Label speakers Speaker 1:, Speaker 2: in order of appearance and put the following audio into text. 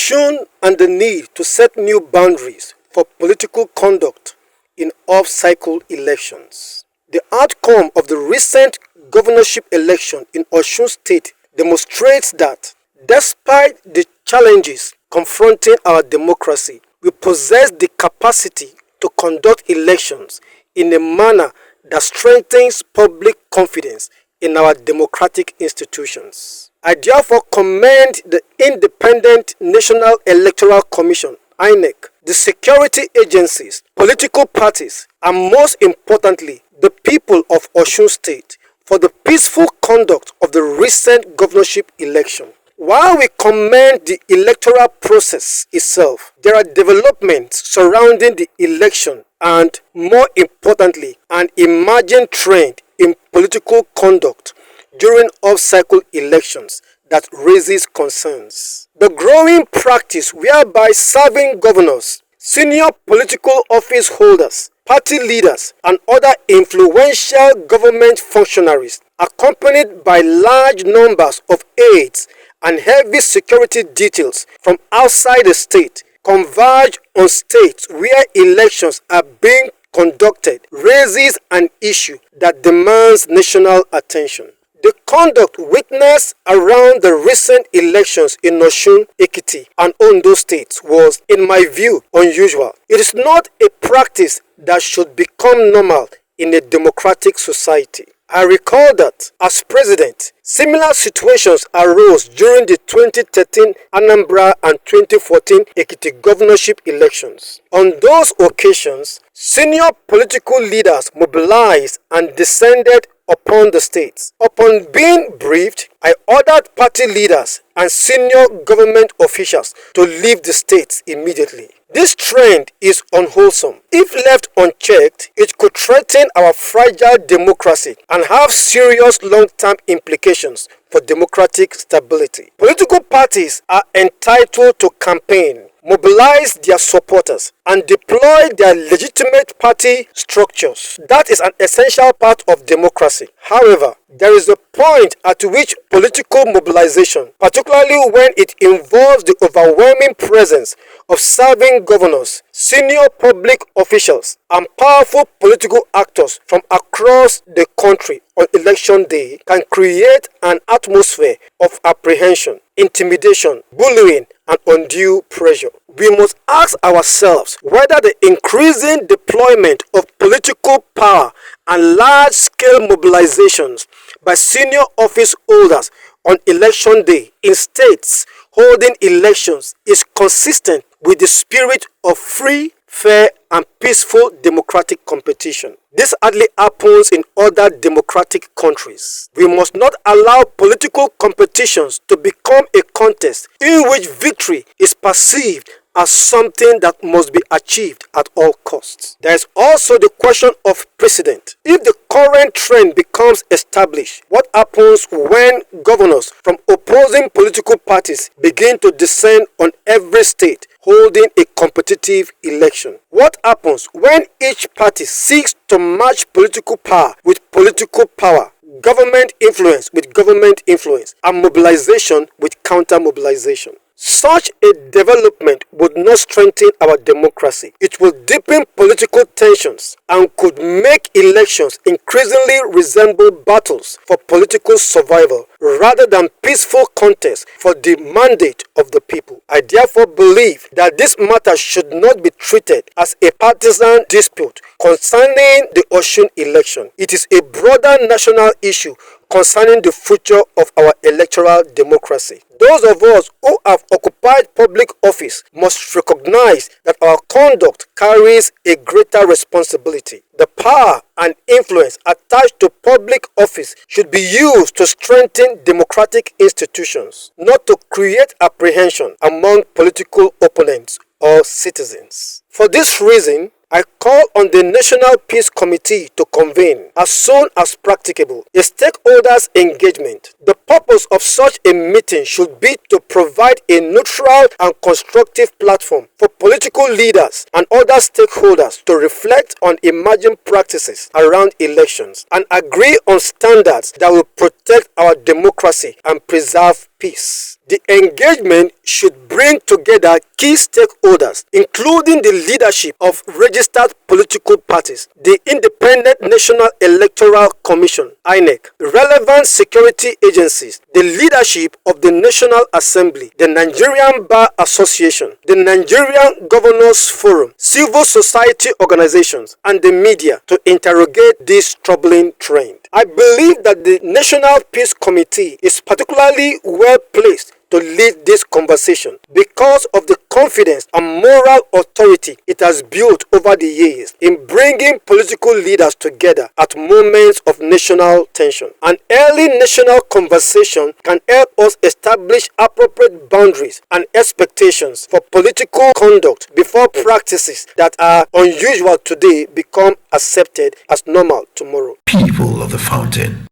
Speaker 1: Osun and the need to set new boundaries for political conduct in off-cycle elections. The outcome of the recent governorship election in Osun State demonstrates that, despite the challenges confronting our democracy, we possess the capacity to conduct elections in a manner that strengthens public confidence in our democratic institutions. I therefore commend the Independent National Electoral Commission (INEC), the security agencies, political parties, and most importantly, the people of Osun State for the peaceful conduct of the recent governorship election. While we commend the electoral process itself, there are developments surrounding the election and, more importantly, an emerging trend in political conduct during off-cycle elections that raises concerns. The growing practice whereby serving governors, senior political office holders, party leaders, and other influential government functionaries, accompanied by large numbers of aides and heavy security details from outside the state, converge on states where elections are being conducted, raises an issue that demands national attention. The conduct witnessed around the recent elections in Osun, Ekiti, and Ondo states was, in my view, unusual. It is not a practice that should become normal in a democratic society. I recall that, as president, similar situations arose during the 2013 Anambra and 2014 Ekiti governorship elections. On those occasions, senior political leaders mobilized and descended upon the states. Upon being briefed, I ordered party leaders and senior government officials to leave the states immediately. This trend is unwholesome. If left unchecked, it could threaten our fragile democracy and have serious long-term implications for democratic stability. Political parties are entitled to campaign, mobilize their supporters, and deploy their legitimate party structures. That is an essential part of democracy. However, there is a point at which political mobilization, particularly when it involves the overwhelming presence of serving governors, senior public officials, and powerful political actors from across the country on election day, can create an atmosphere of apprehension, intimidation, bullying, and undue pressure. We must ask ourselves whether the increasing deployment of political power and large-scale mobilizations by senior office holders on election day in states holding elections is consistent with the spirit of free, fair, and peaceful democratic competition. This hardly happens in other democratic countries. We must not allow political competitions to become a contest in which victory is perceived as something that must be achieved at all costs. There is also the question of precedent. If the current trend becomes established, what happens when governors from opposing political parties begin to descend on every state holding a competitive election? What happens when each party seeks to match political power with political power, government influence with government influence, and mobilization with counter-mobilization? Such a development would not strengthen our democracy. It will deepen political tensions and could make elections increasingly resemble battles for political survival rather than peaceful contests for the mandate of the people. I therefore believe that this matter should not be treated as a partisan dispute concerning the Osun election. It is a broader national issue concerning the future of our electoral democracy. Those of us who have occupied public office must recognize that our conduct carries a greater responsibility. The power and influence attached to public office should be used to strengthen democratic institutions, not to create apprehension among political opponents or citizens. For this reason, I call on the National Peace Committee to convene as soon as practicable a stakeholders' engagement The purpose of such a meeting should be to provide a neutral and constructive platform for political leaders and other stakeholders to reflect on emerging practices around elections and agree on standards that will protect our democracy and preserve peace. The engagement should bring together key stakeholders, including the leadership of registered political parties, the Independent National Electoral Commission (INEC), relevant security agencies, the leadership of the National Assembly, the Nigerian Bar Association, the Nigerian Governors Forum, civil society organizations, and the media to interrogate this troubling trend. I believe that the National Peace Committee is particularly well placed to lead this conversation because of the confidence and moral authority it has built over the years in bringing political leaders together at moments of national tension. An early national conversation can help us establish appropriate boundaries and expectations for political conduct before practices that are unusual today become accepted as normal tomorrow.
Speaker 2: People of the Fountain.